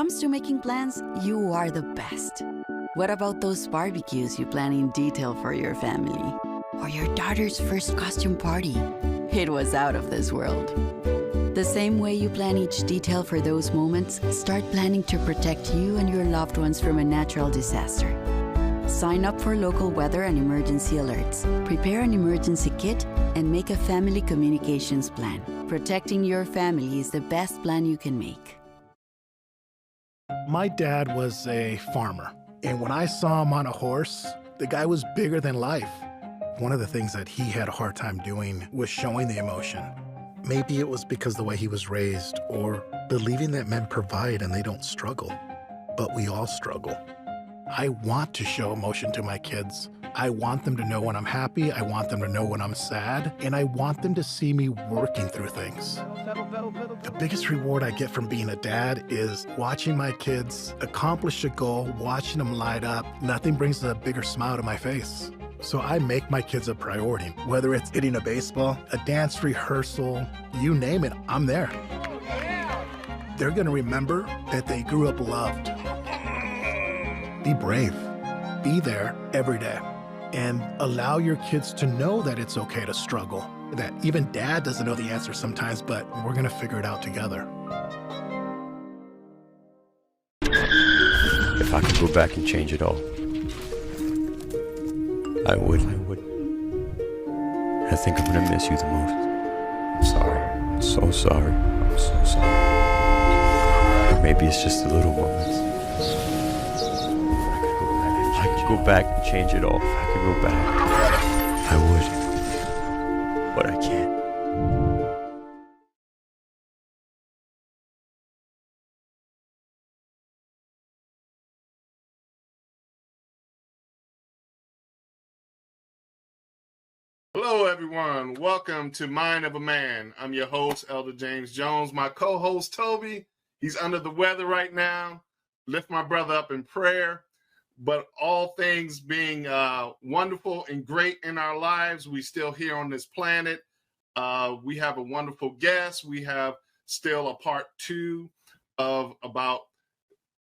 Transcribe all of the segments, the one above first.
comes to making plans, you are the best. What about those barbecues you plan in detail for your family? Or your daughter's first costume party? It was out of this world. The same way you plan each detail for those moments, start planning to protect you and your loved ones from a natural disaster. Sign up for local weather and emergency alerts. Prepare an emergency kit and make a family communications plan. Protecting your family is the best plan you can make. My dad was a farmer, and when I saw him on a horse, the guy was bigger than life. One of the things that he had a hard time doing was showing the emotion. Maybe it was because the way he was raised, or believing that men provide and they don't struggle. But we all struggle. I want to show emotion to my kids. I want them to know when I'm happy, I want them to know when I'm sad, and I want them to see me working through things. The biggest reward I get from being a dad is watching my kids accomplish a goal, watching them light up. Nothing brings a bigger smile to my face. So I make my kids a priority. Whether it's hitting a baseball, a dance rehearsal, you name it, I'm there. They're gonna remember that they grew up loved. Be brave. Be there every day. And allow your kids to know that it's okay to struggle. That even dad doesn't know the answer sometimes, but we're gonna figure it out together. If I could go back and change it all, I would. I think I'm gonna miss you the most. I'm sorry. I'm so sorry. I'm so sorry. Or maybe it's just the little moments. If I could go back and change it all. If I could go back, I would. But I can't. Hello, everyone. Welcome to Mind of a Man. I'm your host, Elder James Jones. My co-host, Toby, he's under the weather right now. Lift my brother up in prayer. But all things being wonderful and great in our lives, we still here on this planet. We have a wonderful guest. We have still a part 2 of about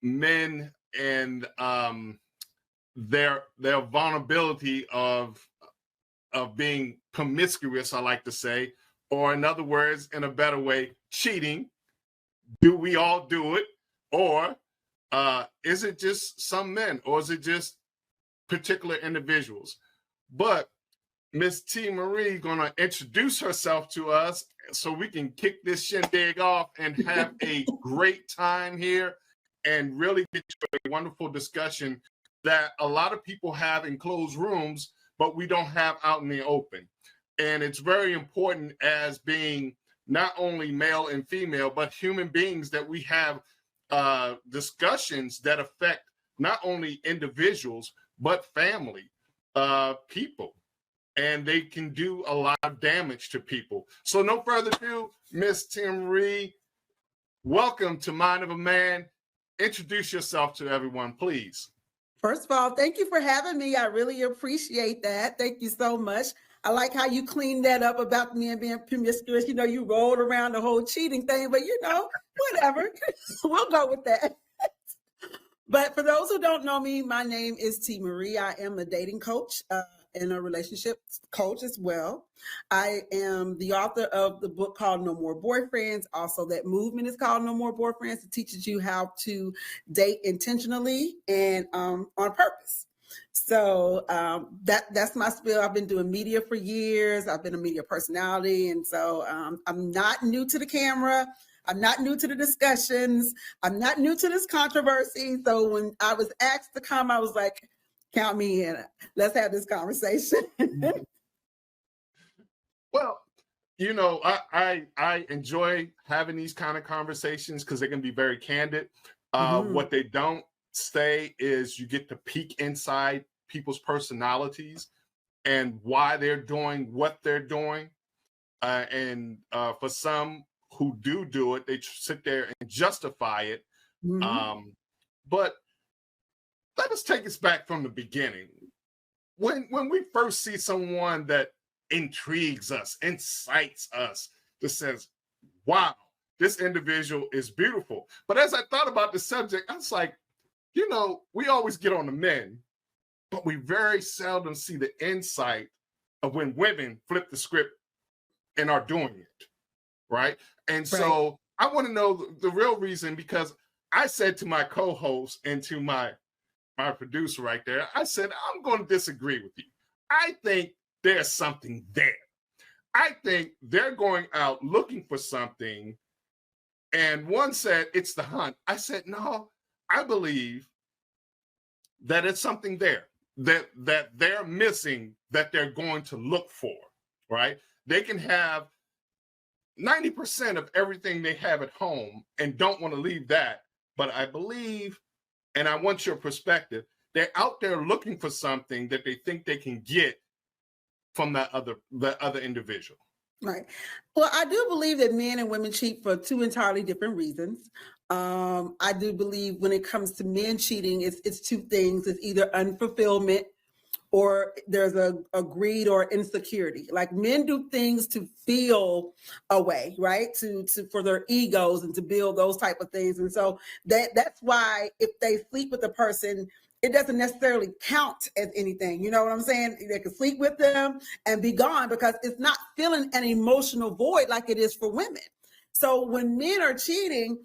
men and their vulnerability of being promiscuous, I like to say, or in other words, in a better way, cheating. Do we all do it? Or is it just some men? Or is it just particular individuals? But Miss T. Marie gonna introduce herself to us so we can kick this shindig off and have a great time here and really get to a wonderful discussion that a lot of people have in closed rooms, but we don't have out in the open. And it's very important as being not only male and female, but human beings that we have discussions that affect not only individuals, but family, people. And they can do a lot of damage to people. So no further ado, Miss Tim Marie, welcome to Mind of a Man. Introduce yourself to everyone, please. First of all, thank you for having me. I really appreciate that. Thank you so much. I like how you cleaned that up about me and being promiscuous. You know, you rolled around the whole cheating thing, but you know, whatever. We'll go with that. But for those who don't know me, my name is T. Marie. I am a dating coach and a relationship coach as well. I am the author of the book called No More Boyfriends. Also, that movement is called No More Boyfriends. It teaches you how to date intentionally and on purpose. So that's my spiel. I've been doing media for years. I've been a media personality. And so I'm not new to the camera. I'm not new to the discussions. I'm not new to this controversy. So when I was asked to come, I was like, count me in. Let's have this conversation. Well, you know, I enjoy having these kind of conversations because they can be very candid. What they don't say is you get to peek inside people's personalities and why they're doing what they're doing. And for some who do it, they sit there and justify it. But let us take us back from the beginning. When we first see someone that intrigues us, incites us, that says, wow, this individual is beautiful. But as I thought about the subject, I was like, you know, we always get on the men, but we very seldom see the insight of when women flip the script and are doing it, right? And so I want to know the real reason, because I said to my co-host and to my producer right there, I said, I'm going to disagree with you. I think there's something there. I think they're going out looking for something. And one said, it's the hunt. I said, no, I believe that it's something there that they're missing, that they're going to look for, right? They can have 90% of everything they have at home and don't want to leave that. But I believe, and I want your perspective, they're out there looking for something that they think they can get from the other individual. Right. Well, I do believe that men and women cheat for two entirely different reasons. I do believe when it comes to men cheating, it's two things. It's either unfulfillment or there's a greed or insecurity. Like, men do things to feel a way, right? To for their egos and to build those type of things. And so that's why if they sleep with a person, it doesn't necessarily count as anything. You know what I'm saying? They can sleep with them and be gone because it's not filling an emotional void like it is for women. So when men are cheating,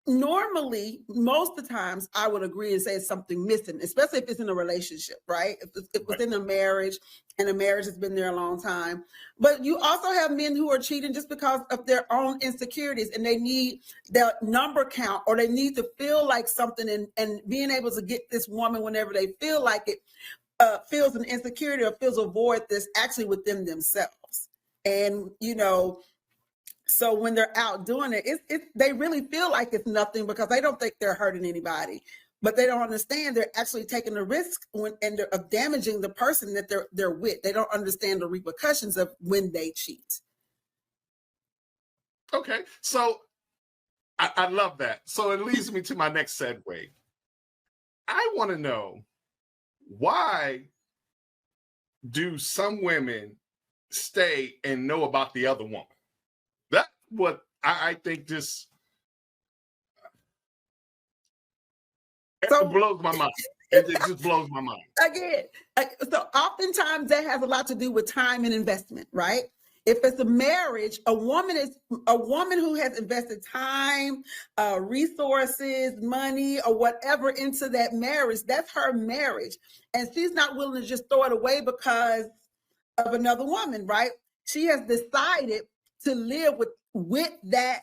normally, most of the times, I would agree and say it's something missing, especially if it's in a relationship, right? If it's in a marriage and the marriage has been there a long time. But you also have men who are cheating just because of their own insecurities, and they need their number count, or they need to feel like something, and being able to get this woman whenever they feel like it, feels an insecurity or feels a void that's actually within themselves. And, you know, so when they're out doing it, they really feel like it's nothing because they don't think they're hurting anybody, but they don't understand they're actually taking the risk of damaging the person that they're with. They don't understand the repercussions of when they cheat. Okay, so I love that. So it leads me to my next segue. I want to know, why do some women stay and know about the other woman? That's what I think just it blows my mind. It just blows my mind. Again, so oftentimes that has a lot to do with time and investment, right? If it's a marriage, a woman who has invested time, resources, money, or whatever into that marriage. That's her marriage, and she's not willing to just throw it away because of another woman, right? She has decided to live with that,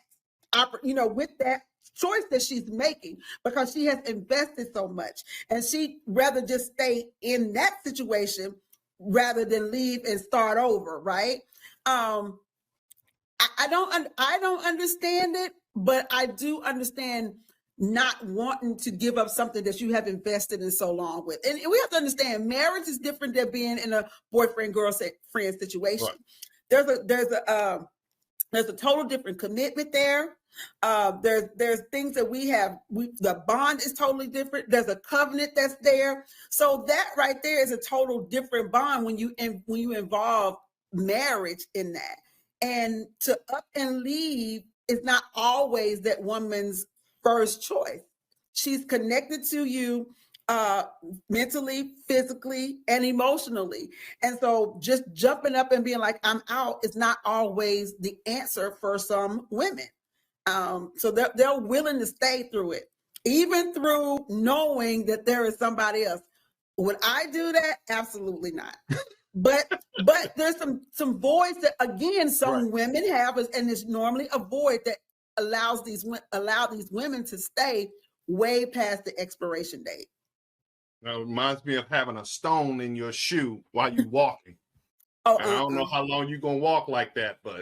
with that choice that she's making, because she has invested so much, and she rather just stay in that situation rather than leave and start over, right? I don't understand it, but I do understand not wanting to give up something that you have invested in so long with. And we have to understand, marriage is different than being in a boyfriend-girlfriend situation. Right. There's a total different commitment there. There's things that the bond is totally different. There's a covenant that's there. So that right there is a total different bond when you involve marriage in that. And to up and leave is not always that woman's first choice. She's connected to you mentally, physically, and emotionally. And so just jumping up and being like, I'm out, is not always the answer for some women. So they're willing to stay through it, even through knowing that there is somebody else. Would I do that? Absolutely not. But there's some voids that, again, some women have, and it's normally a void that allow these women to stay way past the expiration date. That reminds me of having a stone in your shoe while you're walking. I don't know how long you're gonna walk like that, but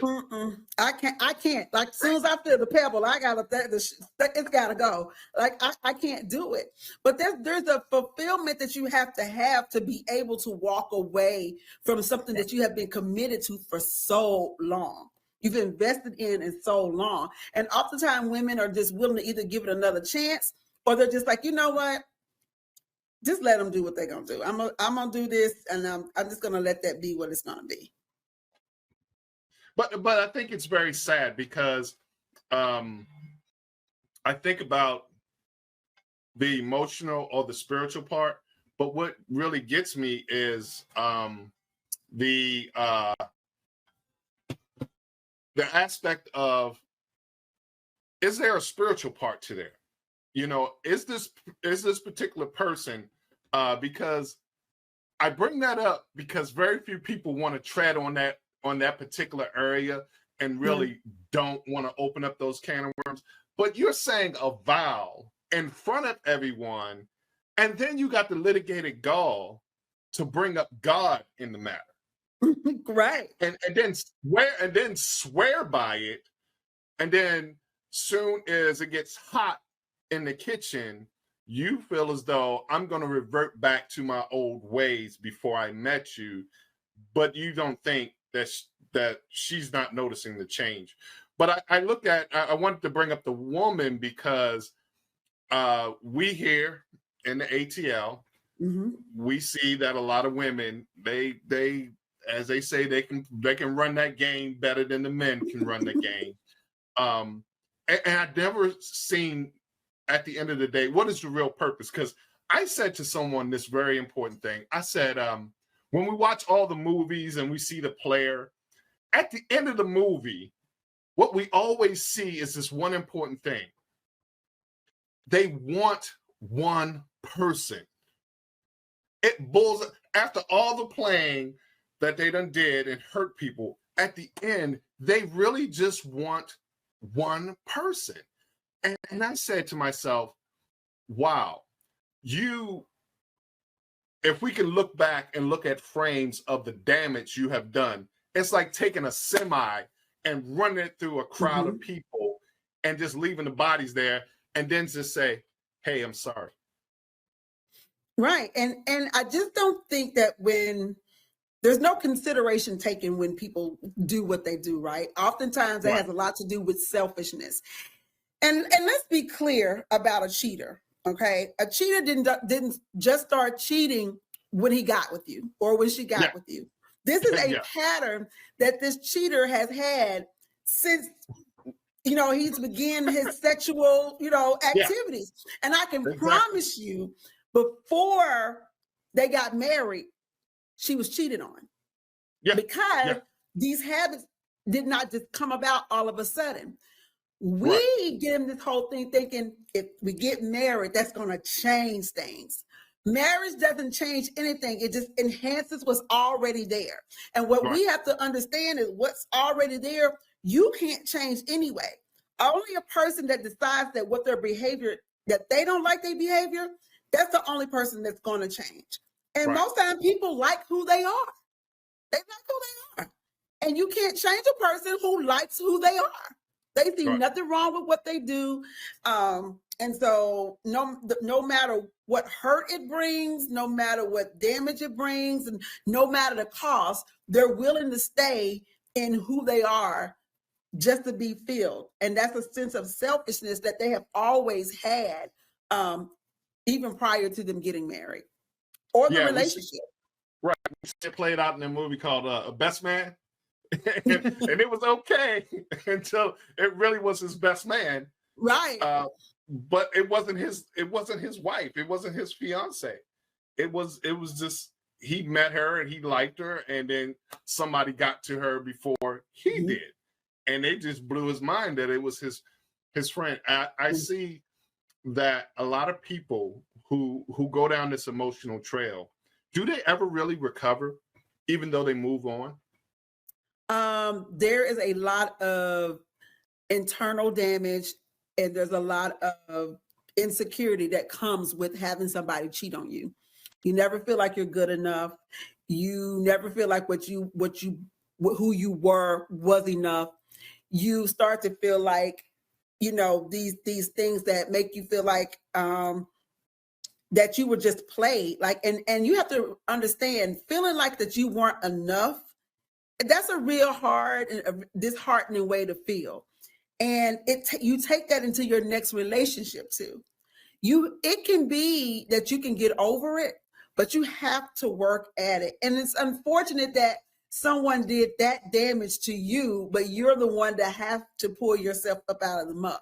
I can't. Like, as soon as I feel the pebble, it's gotta go. Like, I can't do it. But there's a fulfillment that you have to be able to walk away from something that you have been committed to for so long. You've invested in so long, and oftentimes women are just willing to either give it another chance, or they're just like, you know what? Just let them do what they're gonna do. I'm gonna do this, and I'm just gonna let that be what it's gonna be. But I think it's very sad, because I think about the emotional or the spiritual part, but what really gets me is the aspect of, is there a spiritual part to there? You know, is this particular person, because I bring that up because very few people want to tread on that particular area and really don't want to open up those can of worms. But you're saying a vow in front of everyone, and then you got the litigated gall to bring up God in the matter. Right. And then swear by it, and then soon as it gets hot in the kitchen, you feel as though I'm going to revert back to my old ways before I met you, but you don't think that she's not noticing the change. But I wanted to bring up the woman because we here in the ATL, we see that a lot of women, they as they say, they can run that game better than the men can run the game. And I've never seen, at the end of the day, what is the real purpose? Because I said to someone this very important thing. I said, when we watch all the movies and we see the player, at the end of the movie, what we always see is this one important thing. They want one person. It boils, after all the playing that they done did and hurt people, at the end, they really just want one person. And I said to myself, wow, if we can look back and look at frames of the damage you have done, it's like taking a semi and running it through a crowd of people and just leaving the bodies there and then just say, hey, I'm sorry. Right. And I just don't think that when there's no consideration taken when people do what they do, right? Oftentimes it has a lot to do with selfishness. And let's be clear about a cheater, okay? A cheater didn't just start cheating when he got with you or when she got with you. This is a pattern that this cheater has had since, he's began his sexual, activities. And I can promise you, before they got married, she was cheated on. Because these habits did not just come about all of a sudden. We get in this whole thing thinking if we get married, that's going to change things. Marriage doesn't change anything. It just enhances what's already there. And what we have to understand is what's already there, you can't change anyway. Only a person that decides that what their behavior, that they don't like their behavior, that's the only person that's going to change. And most times people like who they are. They like who they are. And you can't change a person who likes who they are. They see nothing wrong with what they do. And so no matter what hurt it brings, no matter what damage it brings, and no matter the cost, they're willing to stay in who they are just to be filled. And that's a sense of selfishness that they have always had, even prior to them getting married or the relationship. We played out in a movie called Best Man. and it was okay until it really was his best man. Right. But it wasn't his wife. It wasn't his fiance. It was just, he met her and he liked her, and then somebody got to her before he did. And it just blew his mind that it was his friend. I see that a lot of people who go down this emotional trail, do they ever really recover even though they move on? There is a lot of internal damage, and there's a lot of insecurity that comes with having somebody cheat on you. You never feel like you're good enough. You never feel like who you were was enough. You start to feel like, these things that make you feel like that you were just played. Like, and you have to understand, feeling like that you weren't enough, that's a real hard and disheartening way to feel. And you take that into your next relationship too. It can be that you can get over it, but you have to work at it. And it's unfortunate that someone did that damage to you, but you're the one that has to pull yourself up out of the muck.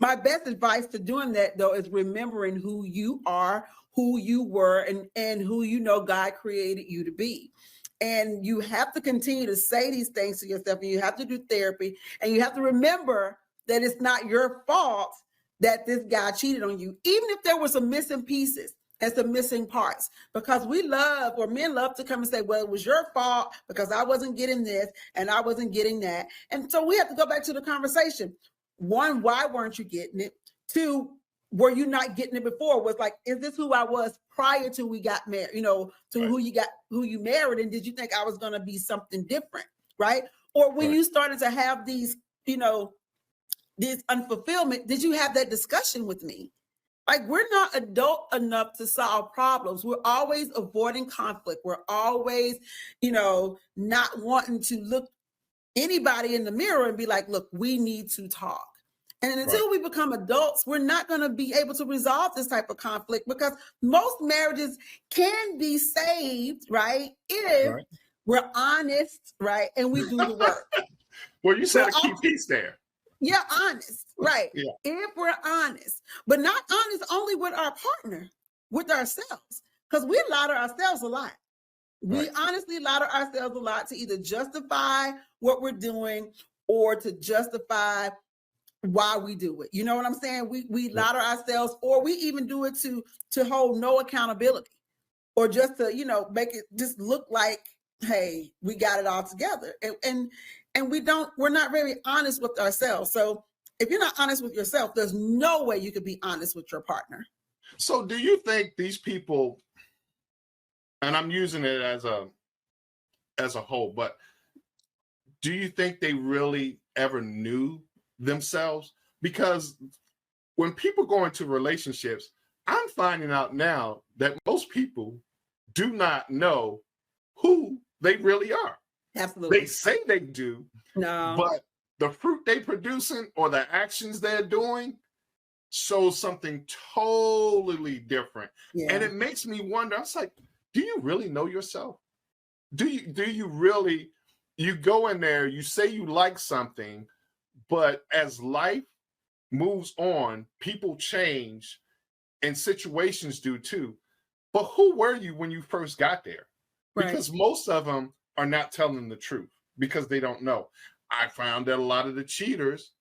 My best advice to doing that, though, is remembering who you are, who you were, and who you know God created you to be. And you have to continue to say these things to yourself, and you have to do therapy, and you have to remember that it's not your fault that this guy cheated on you, even if there were some missing pieces and some missing parts, because men love to come and say, well, it was your fault because I wasn't getting this and I wasn't getting that. And so we have to go back to the conversation. One, why weren't you getting it? Two, were you not getting it before? Was like, is this who I was prior to we got married, to right. who you married? And did you think I was going to be something different? Right. Or when right. you started to have these, this unfulfillment, did you have that discussion with me? Like, we're not adult enough to solve problems. We're always avoiding conflict. We're always, not wanting to look anybody in the mirror and be like, look, we need to talk. And until right. we become adults, we're not going to be able to resolve this type of conflict, because most marriages can be saved, right? If right. we're honest, right? And we do the work. Well, you said a key piece there. Yeah, honest, right? Yeah. If we're honest, but not honest only with our partner, with ourselves, because we lie to ourselves a lot. We right. honestly lie to ourselves a lot to either justify what we're doing or to justify why we do it. You know what I'm saying? We lie to ourselves, or we even do it to hold no accountability, or just to make it just look like, hey, we got it all together. And we're not very honest with ourselves. So if you're not honest with yourself, there's no way you could be honest with your partner. So do you think these people, and I'm using it as a whole, but do you think they really ever knew themselves? Because when people go into relationships, I'm finding out now that most people do not know who they really are. Absolutely. They say they do, no, but the fruit they producing or the actions they're doing shows something totally different. Yeah. And it makes me wonder, I was like, do you really know yourself? Do you really, you go in there, you say you like something, but as life moves on, people change and situations do too. But who were you when you first got there? Right. Because most of them are not telling the truth because they don't know. I found that a lot of the cheaters,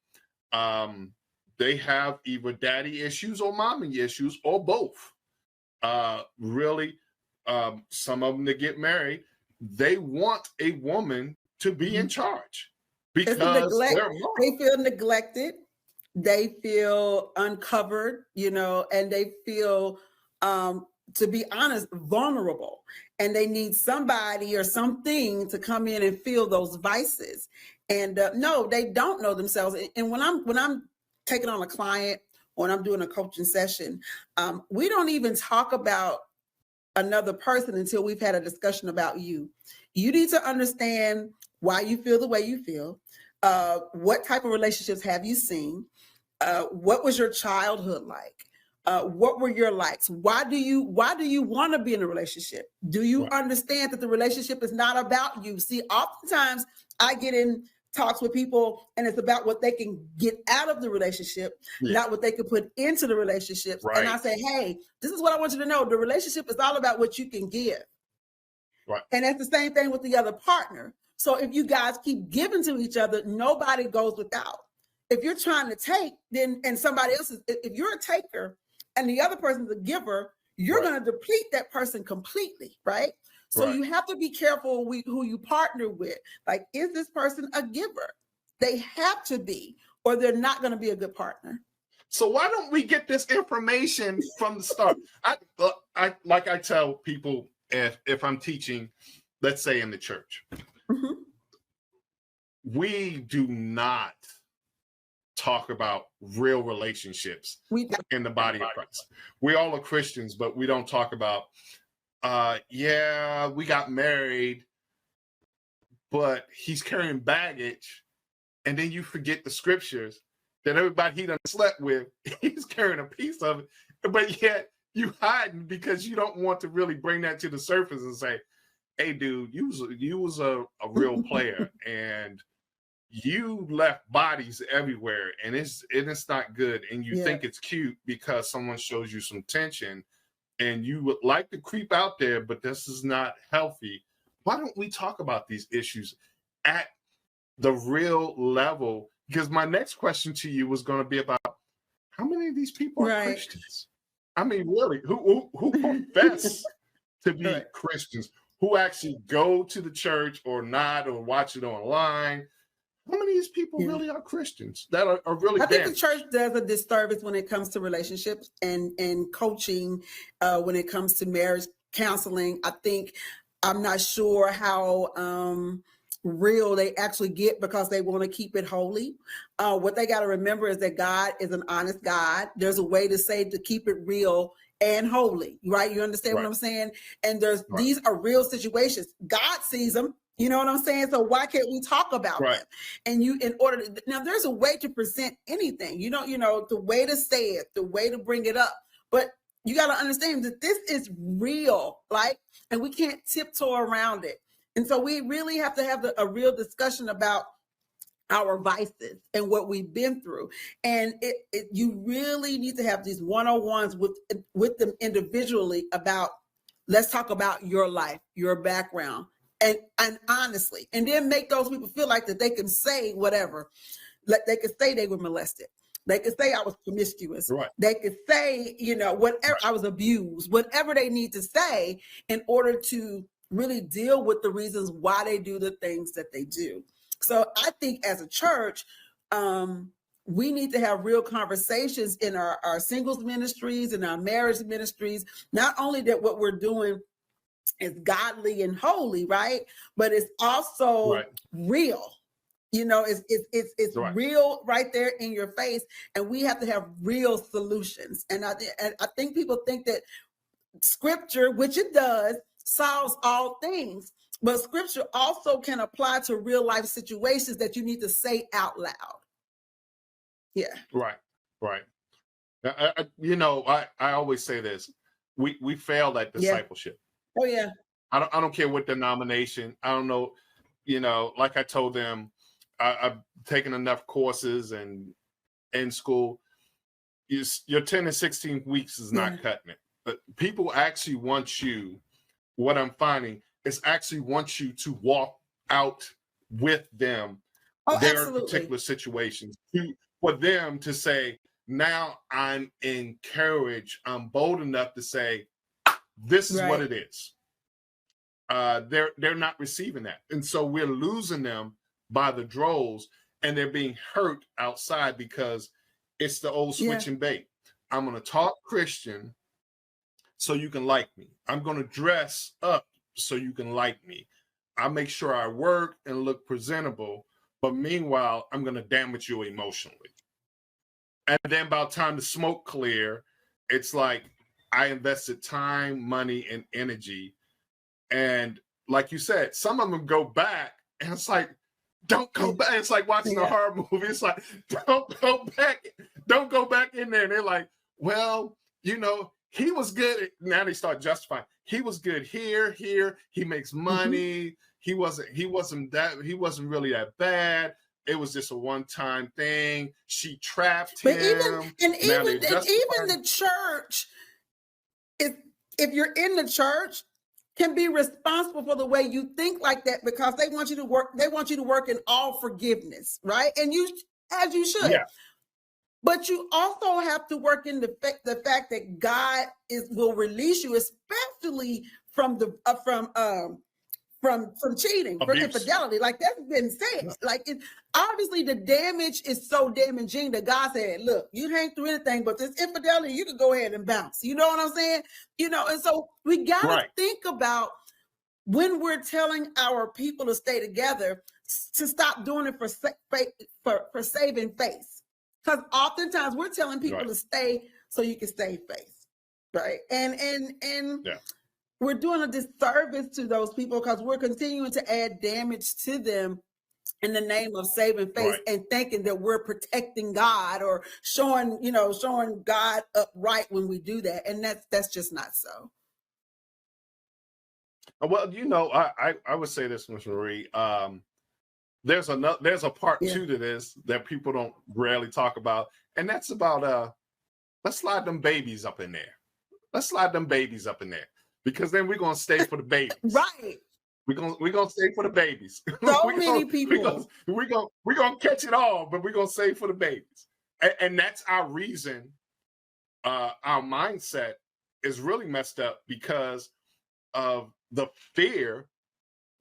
they have either daddy issues or mommy issues or both. Some of them that get married, they want a woman to be in charge because they feel neglected, they feel uncovered, and they feel, to be honest, vulnerable, and they need somebody or something to come in and fill those vices. And no, they don't know themselves. And when I'm taking on a client or when I'm doing a coaching session, we don't even talk about another person until we've had a discussion about you. You need to understand why you feel the way you feel. What type of relationships have you seen? What was your childhood like? What were your likes? Why do you want to be in a relationship? Do you understand that the relationship is not about you? See, oftentimes I get in talks with people and it's about what they can get out of the relationship, not what they can put into the relationship. Right. And I say, hey, this is what I want you to know. The relationship is all about what you can give. Right. And that's the same thing with the other partner. So if you guys keep giving to each other, nobody goes without. If you're trying to take, and somebody else is, if you're a taker and the other person's a giver, you're going to deplete that person completely, right? So you have to be careful who you partner with. Like, is this person a giver? They have to be, or they're not going to be a good partner. So why don't we get this information from the start? I tell people, if I'm teaching, let's say in the church, we do not talk about real relationships in the body of Christ. We all are Christians, but we don't talk about, we got married, but he's carrying baggage. And then you forget the scriptures that everybody he done slept with, he's carrying a piece of it, but yet you hiding because you don't want to really bring that to the surface and say, hey, dude, you was a real player, and you left bodies everywhere, and it's not good. And you think it's cute because someone shows you some tension, and you would like to creep out there, but this is not healthy. Why don't we talk about these issues at the real level? Because my next question to you was going to be about how many of these people are Christians? I mean, really, who profess to be Christians, who actually go to the church or not, or watch it online? How many of these people really are Christians that are really? I think the church does a disservice when it comes to relationships and coaching, when it comes to marriage counseling. I'm not sure how real they actually get, because they want to keep it holy. What they got to remember is that God is an honest God. There's a way to say to keep it real and holy, right? You understand what I'm saying? And these are real situations. God sees them. You know what I'm saying? So why can't we talk about them? And now there's a way to present anything, you know, the way to say it, the way to bring it up, but you got to understand that this is real, and we can't tiptoe around it. And so we really have to have a real discussion about our vices and what we've been through. And you really need to have these one-on-ones with them individually about, let's talk about your life, your background, and honestly, and then make those people feel like that they can say whatever. Like they could say they were molested. They could say I was promiscuous. They could say, whatever, I was abused, whatever they need to say in order to really deal with the reasons why they do the things that they do. So I think as a church, we need to have real conversations in our singles ministries and our marriage ministries. Not only that what we're doing is godly and holy, right? But it's also real. It's real right there in your face, and we have to have real solutions. And I think people think that scripture, which it does, solves all things, but scripture also can apply to real life situations that you need to say out loud. Right. I always say this: we failed at discipleship. Oh yeah. I don't care what denomination. I don't know. Like I told them, I've taken enough courses and in school. Your 10 and 16 weeks is not cutting it. But people actually want you. What I'm finding is actually want you to walk out with them their particular situations, for them to say, now I'm encouraged, I'm bold enough to say, this is what it is. They're not receiving that. And so we're losing them by the droves, and they're being hurt outside because it's the old switch and bait. I'm going to talk Christian so you can like me. I'm going to dress up so you can like me. I make sure I work and look presentable, but meanwhile, I'm going to damage you emotionally. And then by the time the smoke clear, it's like I invested time, money, and energy. And like you said, some of them go back, and it's like, don't go back. It's like watching a horror movie. It's like, don't go back. Don't go back in there. And they're like, well, he was good. Now they start justifying. He was good here. He makes money. He wasn't really that bad. It was just a one-time thing. She trapped him. Even the church, if you're in the church, can be responsible for the way you think like that, because they want you to work. They want you to work in all forgiveness, right? And as you should. Yeah. But you also have to work in the fact that God will release you, especially from cheating, for infidelity. Like that's been said. Like obviously the damage is so damaging that God said, look, you hang through anything, but this infidelity, you can go ahead and bounce. You know what I'm saying? And so we got to think about, when we're telling our people to stay together, to stop doing it for saving face. Because oftentimes we're telling people to stay so you can stay face, right? And we're doing a disservice to those people, because we're continuing to add damage to them in the name of saving face, and thinking that we're protecting God or showing God upright when we do that, and that's just not so. Well, I would say this, Ms. Marie. There's a part two to this that people don't rarely talk about, and that's about let's slide them babies up in there. Let's slide them babies up in there, because then we're gonna stay for the babies. Right. We're gonna stay for the babies. So many people. We're gonna catch it all, but we're gonna save for the babies, and that's our reason. Our mindset is really messed up because of the fear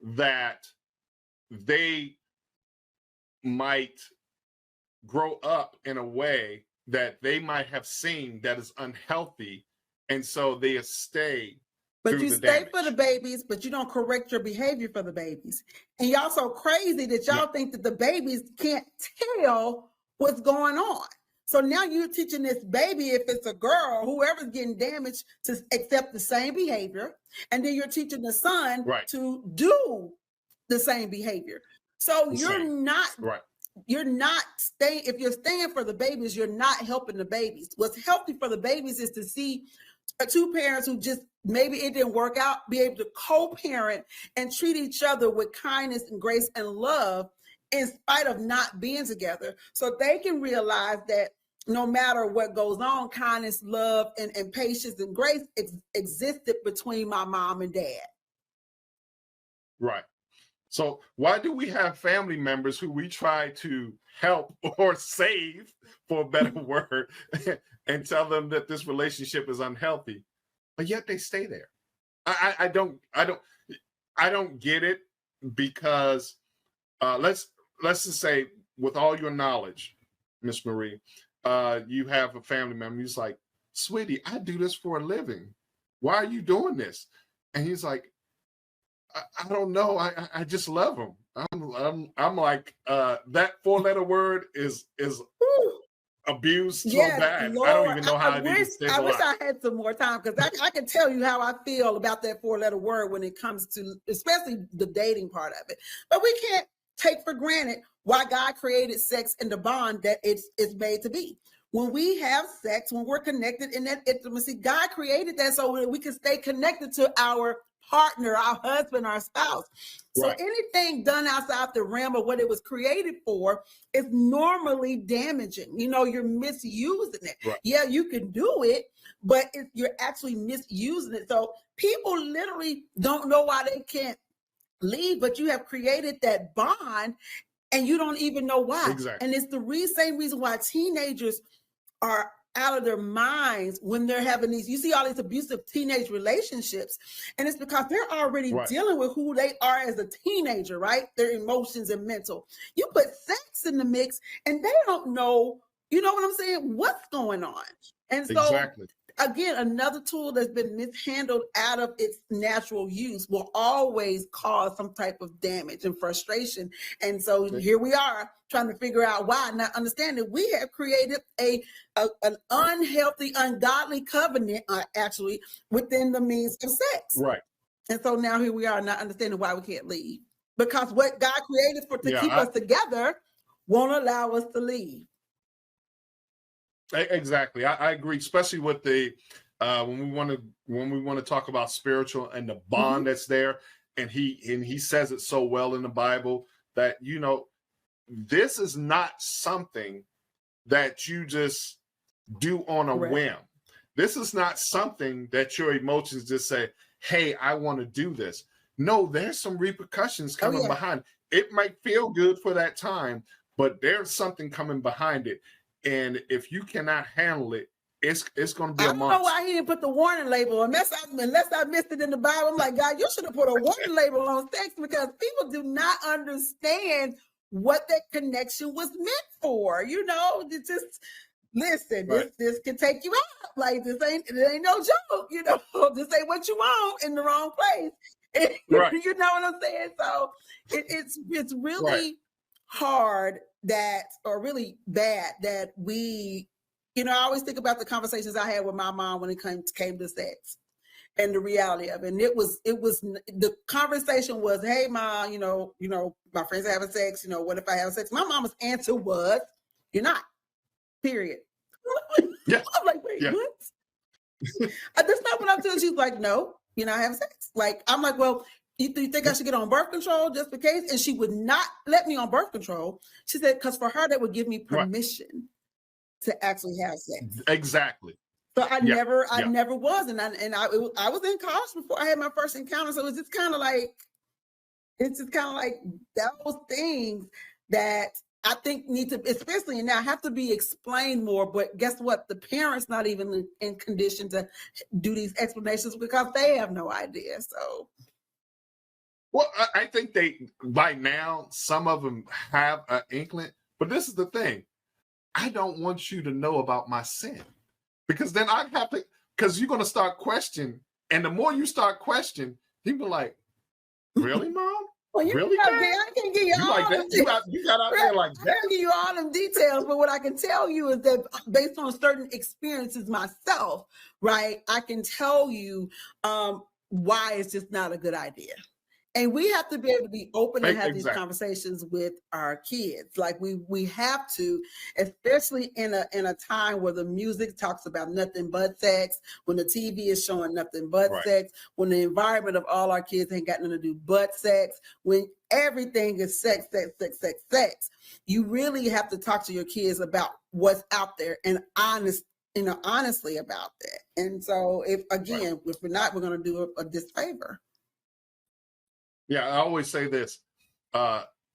that they might grow up in a way that they might have seen that is unhealthy, and so they stay. But you stay for the babies, but you don't correct your behavior for the babies. And y'all so crazy that y'all think that the babies can't tell what's going on. So now you're teaching this baby, if it's a girl, whoever's getting damaged, to accept the same behavior. And then you're teaching the son to do the same behavior. So you're not staying, if you're staying for the babies, you're not helping the babies. What's healthy for the babies is to see two parents who just maybe it didn't work out, be able to co-parent and treat each other with kindness and grace and love in spite of not being together, so they can realize that no matter what goes on, kindness, love, and patience and grace existed between my mom and dad. Right. So why do we have family members who we try to help or save, for a better word, and tell them that this relationship is unhealthy, but yet they stay there? I don't get it, because let's just say, with all your knowledge, Miss Marie, you have a family member who's like, "Sweetie, I do this for a living. Why are you doing this?" And he's like, I don't know. I just love him. I'm like, that 4-letter word is abused so bad. Lord, I don't even know how I wish I had some more time, because I can tell you how I feel about that 4-letter word when it comes to, especially the dating part of it. But we can't take for granted why God created sex and the bond that it's made to be. When we have sex, when we're connected in that intimacy, God created that so that we can stay connected to our partner, our husband, our spouse. So anything done outside the realm of what it was created for is normally damaging. You're misusing it. Right. Yeah, you can do it, but you're actually misusing it. So people literally don't know why they can't leave, but you have created that bond and you don't even know why. Exactly. And it's the same reason why teenagers are out of their minds when they're having you see all these abusive teenage relationships, and it's because they're already dealing with who they are as a teenager, right? Their emotions and mental. You put sex in the mix and they don't know, you know what I'm saying, what's going on. And so again, another tool that's been mishandled out of its natural use will always cause some type of damage and frustration. And so here we are trying to figure out why, not understanding we have created an unhealthy, ungodly covenant, actually, within the means of sex. Right. And so now here we are not understanding why we can't leave. Because what God created to keep us together won't allow us to leave. Exactly. I agree, especially with the when we want to talk about spiritual and the bond that's there, and he says it so well in the Bible that this is not something that you just do on a whim. This is not something that your emotions just say, "Hey, I want to do this." No, there's some repercussions coming behind. It might feel good for that time, but there's something coming behind it. And if you cannot handle it, it's going to be a monster. I don't know why he didn't put the warning label. Unless I missed it in the Bible, I'm like, God, you should have put a warning label on sex, because people do not understand what that connection was meant for. It's just, listen, this can take you out. Like, it ain't no joke. This ain't what you want in the wrong place. You know what I'm saying? So it's really hard really bad that we, I always think about the conversations I had with my mom when it came to sex and the reality of it. And it was the conversation was, "Hey, Mom, my friends are having sex. What if I have sex?" My mama's answer was, "You're not. Period." I'm like, wait, what? That's not what I'm doing. She's like, "No, have sex. Like, I'm like, well, you think I should get on birth control just in case? And she would not let me on birth control. She said, because for her, that would give me permission to actually have sex. Exactly. So I never was. And I was in college before I had my first encounter. So it's just kind of like those things that I think need to, especially now, have to be explained more. But guess what? The parents not even in condition to do these explanations because they have no idea. So, well, I think by now, some of them have an inkling. But this is the thing. I don't want you to know about my sin because then I have to, because you're going to start questioning. And the more you start questioning, people are like, really, Mom? Well, really? I can give you all like that? You got out there like that? I can give you all them details, but what I can tell you is that based on certain experiences myself, right, I can tell you why it's just not a good idea. And we have to be able to be open and have these conversations with our kids. Like we have to, especially in a time where the music talks about nothing but sex, when the TV is showing nothing but sex, when the environment of all our kids ain't got nothing to do but sex, when everything is sex. You really have to talk to your kids about what's out there and honestly about that. And so if we're not, we're going to do a disfavor. Yeah, I always say this.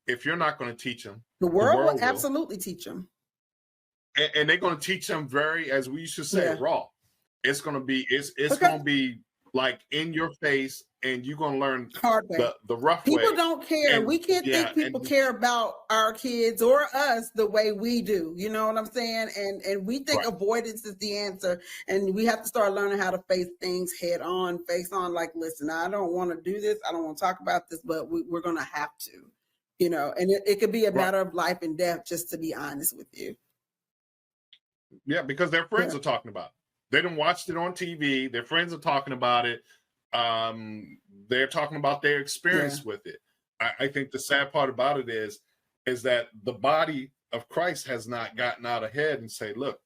If you're not going to teach them, the world will absolutely teach them. And they're going to teach them very, as we used to say, raw. It's going to be, it's going to be like in your face, and you're going to learn the rough way. People don't care. We can't think people care about our kids or us the way we do. You know what I'm saying? And we think avoidance is the answer. And we have to start learning how to face things head on, like, listen, I don't want to do this. I don't want to talk about this, but we're going to have to, and it could be a matter of life and death, just to be honest with you. Yeah, because their friends are talking about it. They done watched it on TV. Their friends are talking about it. They're talking about their experience with it. I think the sad part about it is that the body of Christ has not gotten out ahead and say, look,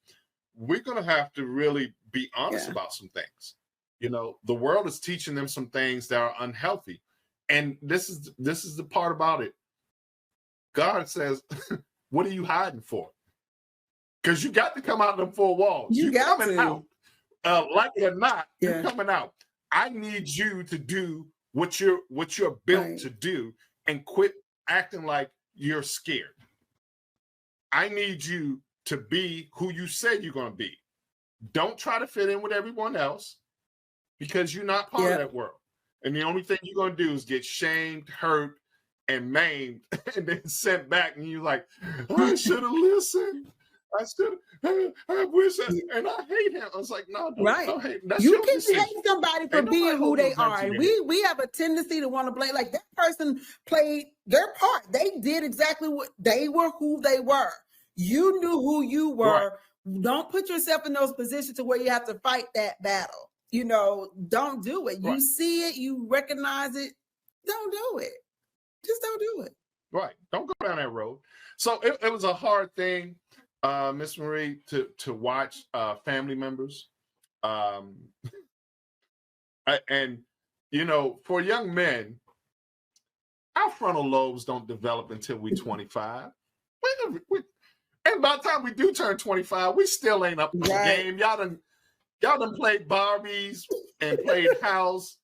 we're going to have to really be honest about some things. The world is teaching them some things that are unhealthy. And this is the part about it. God says, what are you hiding for? Because you got to come out of them four walls. You're coming out. Like it or not, you're coming out. I need you to do what you're built to do and quit acting like you're scared. I need you to be who you said you're going to be. Don't try to fit in with everyone else because you're not part of that world. And the only thing you're going to do is get shamed, hurt, and maimed, and then sent back. And you're like, I should have listened. I wish, and I hate him. I was like, no, don't hate him. That's you can hate somebody for being who they are. And we have a tendency to want to blame, like that person played their part. They did exactly what they were, who they were. You knew who you were. Right. Don't put yourself in those positions to where you have to fight that battle. Don't do it. You see it, you recognize it. Don't do it. Just don't do it. Right. Don't go down that road. So it was a hard thing. Miss Marie, to watch family members, and for young men, our frontal lobes don't develop until we're 25. And by the time we do turn 25, we still ain't up in the game. Y'all done played Barbies and played house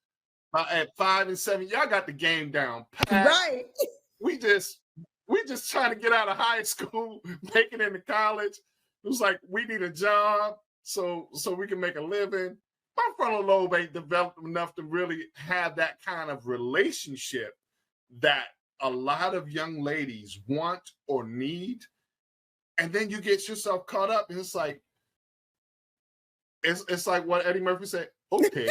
at 5 and 7. Y'all got the game down pat. Right. We just trying to get out of high school, make it into college. It was like, we need a job so we can make a living. My frontal lobe ain't developed enough to really have that kind of relationship that a lot of young ladies want or need. And then you get yourself caught up, and it's like what Eddie Murphy said, okay.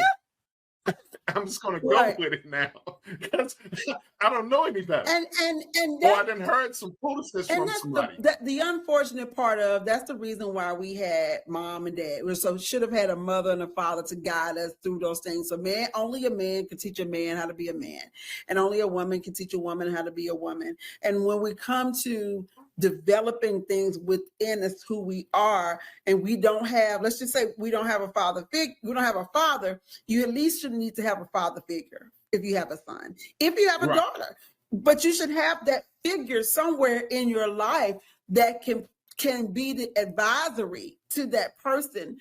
I'm just going to go with it now because I don't know any better. And I didn't heard some foolishness from somebody. The unfortunate part of that's the reason why we had mom and dad. We should have had a mother and a father to guide us through those things. So only a man can teach a man how to be a man, and only a woman can teach a woman how to be a woman. And when we come to developing things within us, who we are, and we don't have, let's just say we don't have a father, you at least should need to have have a father figure if you have a son, if you have a Right. daughter, but you should have that figure somewhere in your life that can be the advisory to that person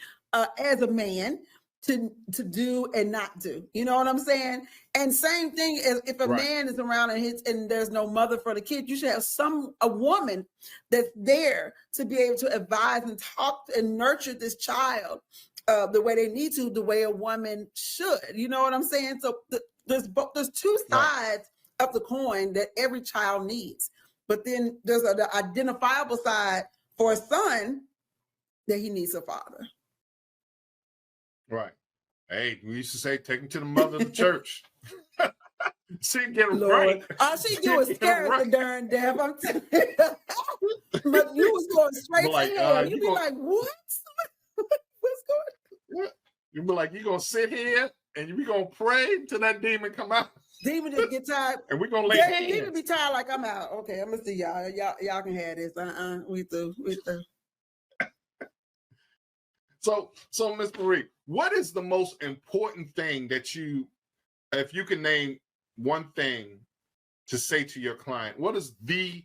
as a man to do and not do. You know what I'm saying? And same thing as if a Right. man is around and there's no mother for the kid, you should have a woman that's there to be able to advise and talk and nurture this child the way they need to, the way a woman should. You know what I'm saying? So there's two sides of the coin that every child needs. But then there's an identifiable side for a son that he needs a father. Right. Hey, we used to say, take him to the mother of the church. She get him Lord, right. all she do is scare the darn deaf. I'm telling you. But you was going straight Like, to hell. you You'd be gonna- like, what? What's going on? You be like, you gonna sit here and you be gonna pray until that demon come out, Demon just get tired. and we gonna lay Yeah, hands. demon be tired like I'm out. Okay, I'm gonna see y'all. Y'all can have this. We through. So Miss Marie, what is the most important thing that if you can name one thing to say to your client, what is the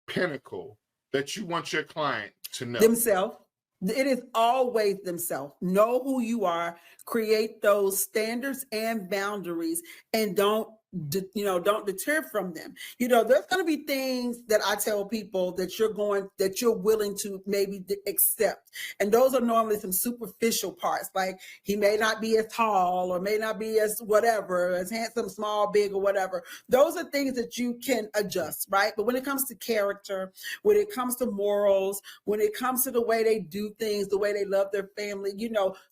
pinnacle that you want your client to know? Themselves. It is always themselves. Know who you are, create those standards and boundaries, and don't deter from them. There's going to be things that I tell people that you're willing to maybe accept. And those are normally some superficial parts. Like he may not be as tall or may not be as whatever, as handsome, small, big, or whatever. Those are things that you can adjust, right? But when it comes to character, when it comes to morals, when it comes to the way they do things, the way they love their family,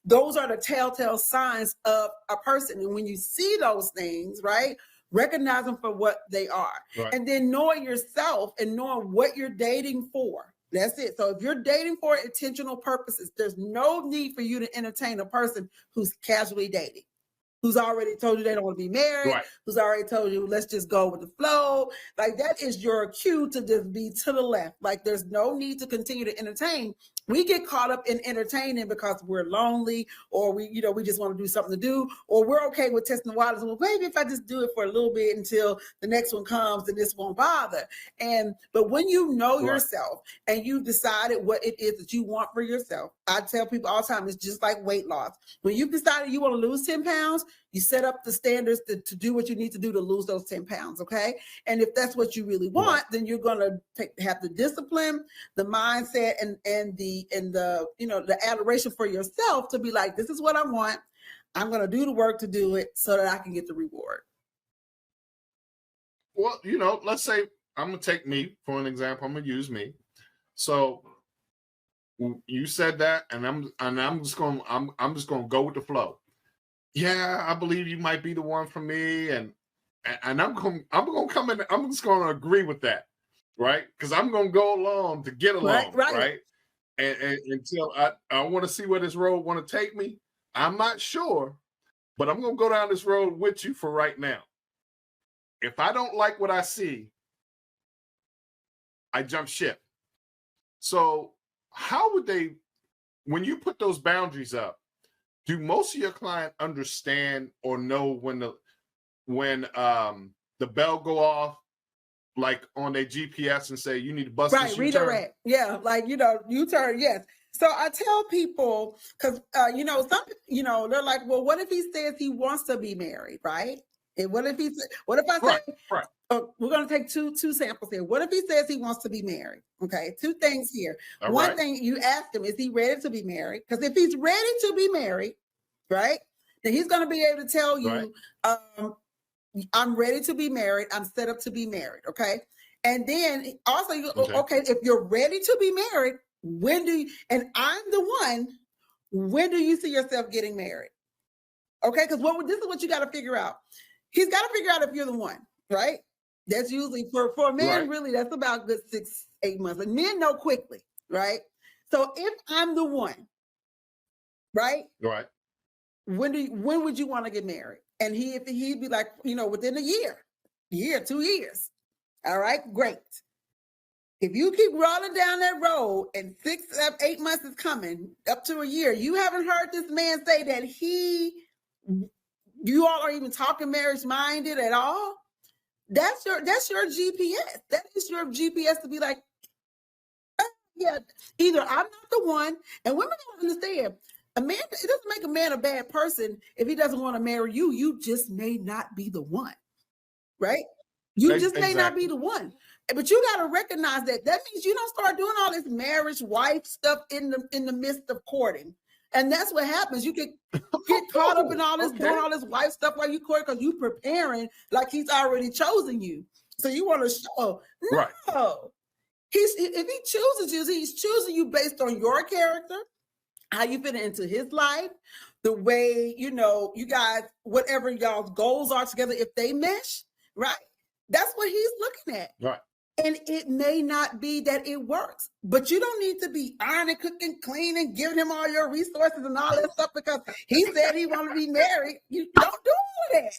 those are the telltale signs of a person. And when you see those things, right? Recognize them for what they are. Right. And then knowing yourself and knowing what you're dating for. That's it. So if you're dating for intentional purposes, there's no need for you to entertain a person who's casually dating, who's already told you they don't want to be married, Right. who's already told you, let's just go with the flow. Like that is your cue to just be to the left. Like there's no need to continue to entertain. We get caught up in entertaining because we're lonely, or we just want to do something to do, or we're okay with testing the waters. Well, maybe if I just do it for a little bit until the next one comes, then this won't bother. But when you know yourself and you've decided what it is that you want for yourself, I tell people all the time, it's just like weight loss. When you've decided you want to lose 10 pounds, you set up the standards to do what you need to do to lose those 10 pounds, okay? And if that's what you really want, then you're going to have the discipline, the mindset, and the adoration for yourself to be like, this is what I want. I'm going to do the work to do it so that I can get the reward. Well, let's say I'm gonna take me for an example. I'm gonna use me. So you said that, and I'm just gonna go with the flow. Yeah, I believe you might be the one for me, and I'm gonna come in. I'm just gonna agree with that, right? Because I'm gonna go along to get along, right? And until I want to see where this road want to take me. I'm not sure, but I'm gonna go down this road with you for right now. If I don't like what I see, I jump ship. So how would they, when you put those boundaries up, do most of your client understand or know when the bell go off, like on their GPS, and say you need to bust this U-turn? Redirect. Yeah, like U-turn. Yes. So I tell people because they're like, well, what if he says he wants to be married, right? And what if I say, right. We're going to take two samples here. What if he says he wants to be married? Okay, two things here. All One right. thing, you ask him, is he ready to be married? Because if he's ready to be married, right, then he's going to be able to tell you, I'm ready to be married. I'm set up to be married. Okay. And then also, okay, if you're ready to be married, and I'm the one, when do you see yourself getting married? Okay, because this is what you got to figure out. He's got to figure out if you're the one, right? That's usually for a man, really, that's about good 6-8 months. And men know quickly, right? So if I'm the one, right? Right. When would you want to get married? And he'd be like, within a year, 2 years. All right, great. If you keep rolling down that road and 6-8 months is coming, up to a year, you haven't heard this man say that he you all are even talking marriage minded at all, that's your GPS. That is your GPS to be like, yeah, either I'm not the one, and women don't understand. A man, it doesn't make a man a bad person if he doesn't want to marry you. You just may not be the one, right? You just may not be the one. But you got to recognize that. That means you don't start doing all this marriage wife stuff in the midst of courting. And that's what happens. You get caught up in all this, doing all this wife stuff while you court because you preparing like he's already chosen you. So you want to show. No. Right. If he chooses you, he's choosing you based on your character, how you fit into his life, the way, you guys, whatever y'all's goals are together, if they mesh, right? That's what he's looking at. Right. And it may not be that it works, but you don't need to be ironing, cooking, cleaning, giving him all your resources and all that stuff because he said he want to be married. You don't do all that.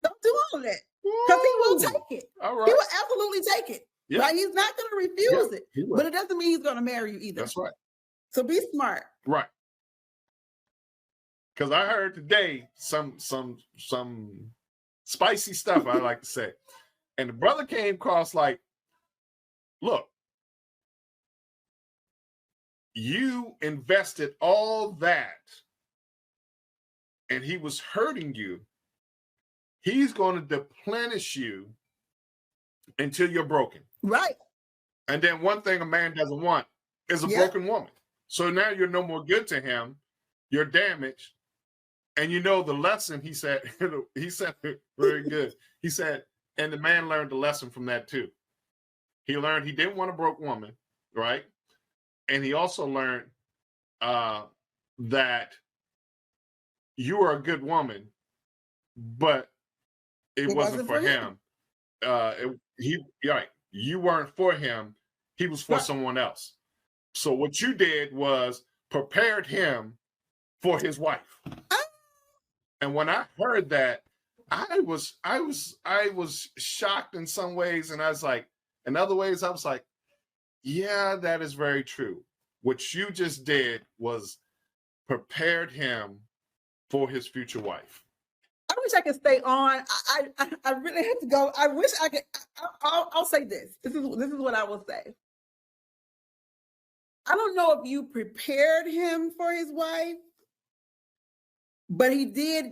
Don't do all that because he will take it. All right. He will absolutely take it. Yeah. Right? He's not going to refuse it, but it doesn't mean he's going to marry you either. That's right. So be smart. Right. Because I heard today some spicy stuff, I like to say. And the brother came across like, look, you invested all that and he was hurting you. He's going to deplenish you until you're broken. Right. And then one thing a man doesn't want is a broken woman. So now you're no more good to him. You're damaged. And the lesson, he said very good. He said, and the man learned the lesson from that too. He learned he didn't want a broke woman, right? And he also learned that you are a good woman, but it wasn't for him. You weren't for him. He was for someone else. So what you did was prepared him for his wife. And when I heard that, I was shocked in some ways, and I was like, in other ways, I was like, yeah, that is very true. What you just did was prepared him for his future wife. I wish I could stay on. I really have to go. I wish I could. I'll say this. This is what I will say. I don't know if you prepared him for his wife, but he did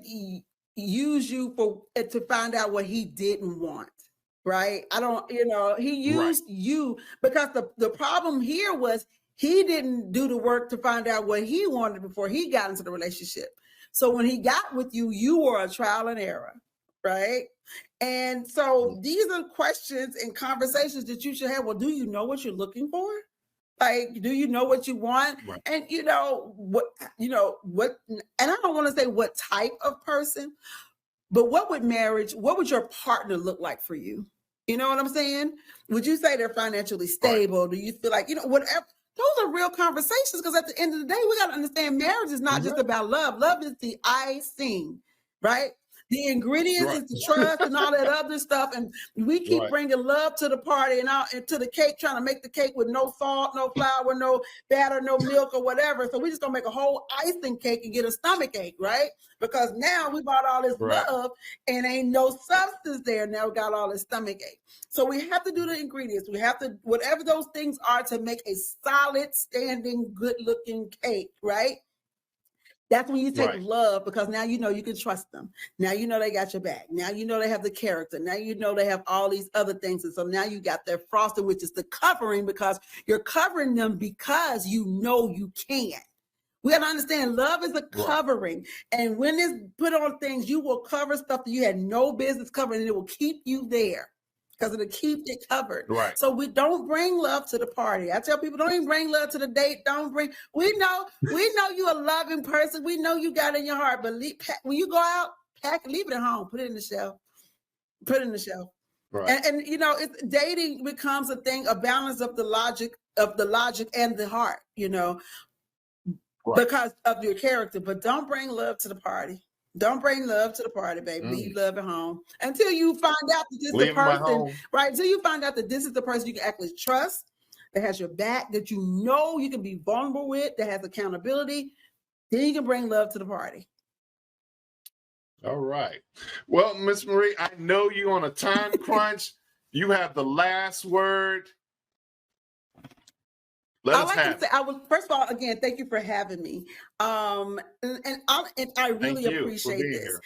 use you to find out what he didn't want. Right? He used you because the problem here was he didn't do the work to find out what he wanted before he got into the relationship. So when he got with you, you were a trial and error, right? And so these are questions and conversations that you should have. Well, do you know what you're looking for? Like, do you know what you want? Right. And what, and I don't want to say what type of person, but what would your partner look like for you? You know what I'm saying? Would you say they're financially stable? Right. Do you feel like, whatever? Those are real conversations because at the end of the day, we got to understand marriage is not just about love. Love is the icing, right? The ingredients is the trust and all that other stuff. And we keep bringing love to the party and to the cake, trying to make the cake with no salt, no flour, no batter, no milk or whatever. So we just going to make a whole icing cake and get a stomach ache, right? Because now we bought all this love and ain't no substance there. Now we got all this stomach ache. So we have to do the ingredients. We have to, whatever those things are to make a solid, standing, good looking cake, right? That's when you take love because now you can trust them. Now they got your back. Now they have the character. Now they have all these other things. And so now you got their frosting, which is the covering because you're covering them because you can. We got to understand love is a covering. And when it's put on things, you will cover stuff that you had no business covering and it will keep you there. Because it'll keep it covered. Right. So we don't bring love to the party. I tell people, don't even bring love to the date. We know you're a loving person. We know you got it in your heart, but when you go out, leave it at home. Put it in the shelf. Right. And dating becomes a thing, a balance of the logic and the heart, because of your character. But don't bring love to the party. Don't bring love to the party, baby. Leave love at home until you find out that this is the person, right? Until you find out that this is the person you can actually trust, that has your back, that you can be vulnerable with, that has accountability. Then you can bring love to the party. All right. Well, Miss Marie, I know you're on a time crunch. You have the last word. Let us have it. First of all, again, thank you for having me. And I really Thank you for appreciate being this. here.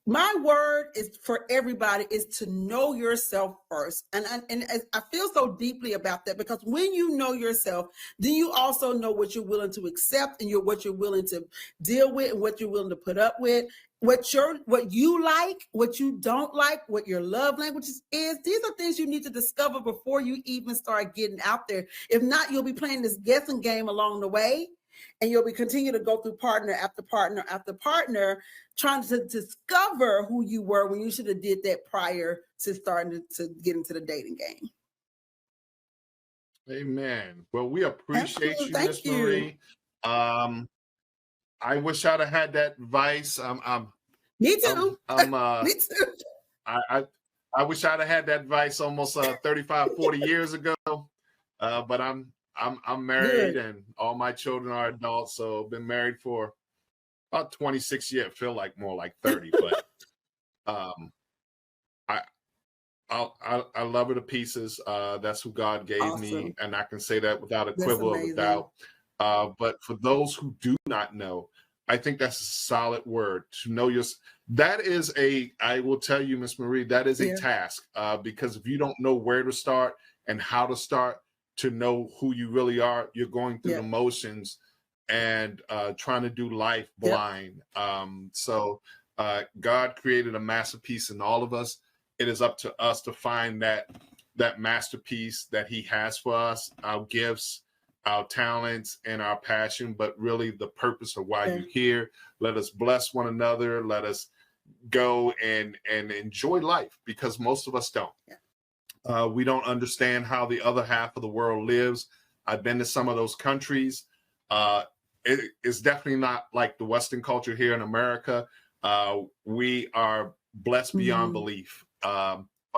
My word is for everybody is to know yourself first. And I feel so deeply about that, because when you know yourself, then you also know what you're willing to accept and what you're willing to deal with and what you're willing to put up with. What you like, what you don't like, what your love language is. These are things you need to discover before you even start getting out there. If not, you'll be playing this guessing game along the way, and you'll be continue to go through partner after partner after partner, trying to discover who you were when you should have did that prior to starting to get into the dating game. Amen. Well, we appreciate you, Thank Miss you. Marie. I wish I'd have had that advice. Me too. Me too. I wish I'd have had that advice almost 35, 40 years ago. But I'm married. Good. And all my children are adults, so I've been married for about 26 years. Feel like more like 30, but I love her to pieces. That's who God gave me, and I can say that without a quiver of a doubt. But for those who do not know, I think that's a solid word to know that is I will tell you, Miss Marie, that is a task, because if you don't know where to start and how to start to know who you really are, you're going through the motions and trying to do life blind. So God created a masterpiece in all of us. It is up to us to find that masterpiece that he has for us, our gifts, our talents, and our passion, but really the purpose of why you're here. Let us bless one another. Let us go and enjoy life, because most of us don't. We don't understand how the other half of the world lives. I've been to some of those countries. It is definitely not like the Western culture here in America. We are blessed beyond belief,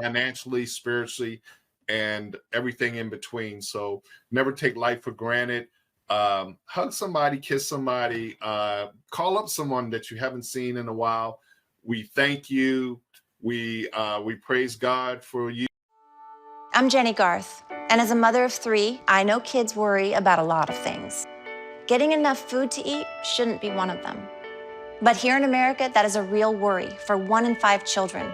financially, spiritually, and everything in between. So never take life for granted. Hug somebody, kiss somebody, call up someone that you haven't seen in a while. We thank you. We praise God for you. I'm Jenny Garth, and as a mother of 3, I know kids worry about a lot of things. Getting enough food to eat shouldn't be one of them. But here in America, that is a real worry for 1 in 5 children.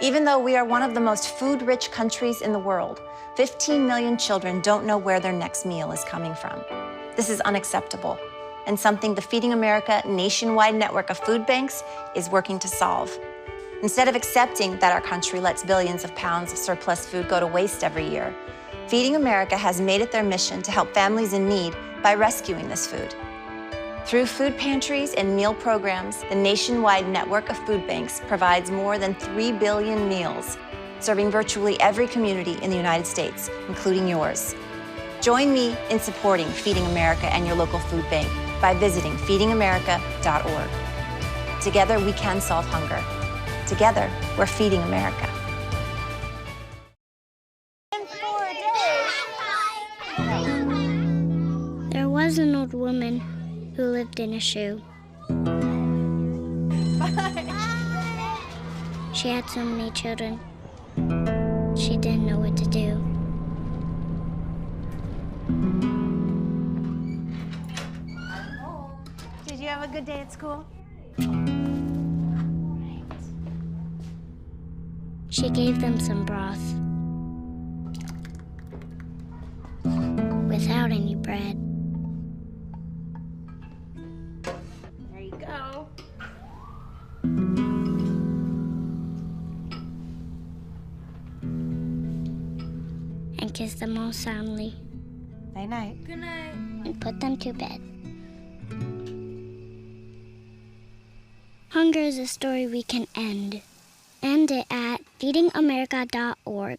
Even though we are one of the most food-rich countries in the world, 15 million children don't know where their next meal is coming from. This is unacceptable, and something the Feeding America nationwide network of food banks is working to solve. Instead of accepting that our country lets billions of pounds of surplus food go to waste every year, Feeding America has made it their mission to help families in need by rescuing this food. Through food pantries and meal programs, the nationwide network of food banks provides more than 3 billion meals, serving virtually every community in the United States, including yours. Join me in supporting Feeding America and your local food bank by visiting feedingamerica.org. Together, we can solve hunger. Together, we're feeding America. There was an old woman who lived in a shoe. She had so many children, she didn't know what to do. Did you have a good day at school? She gave them some broth without any bread. There you go. And kissed them all soundly. Night night. Good night. And put them to bed. Hunger is a story we can end. End it at feedingamerica.org.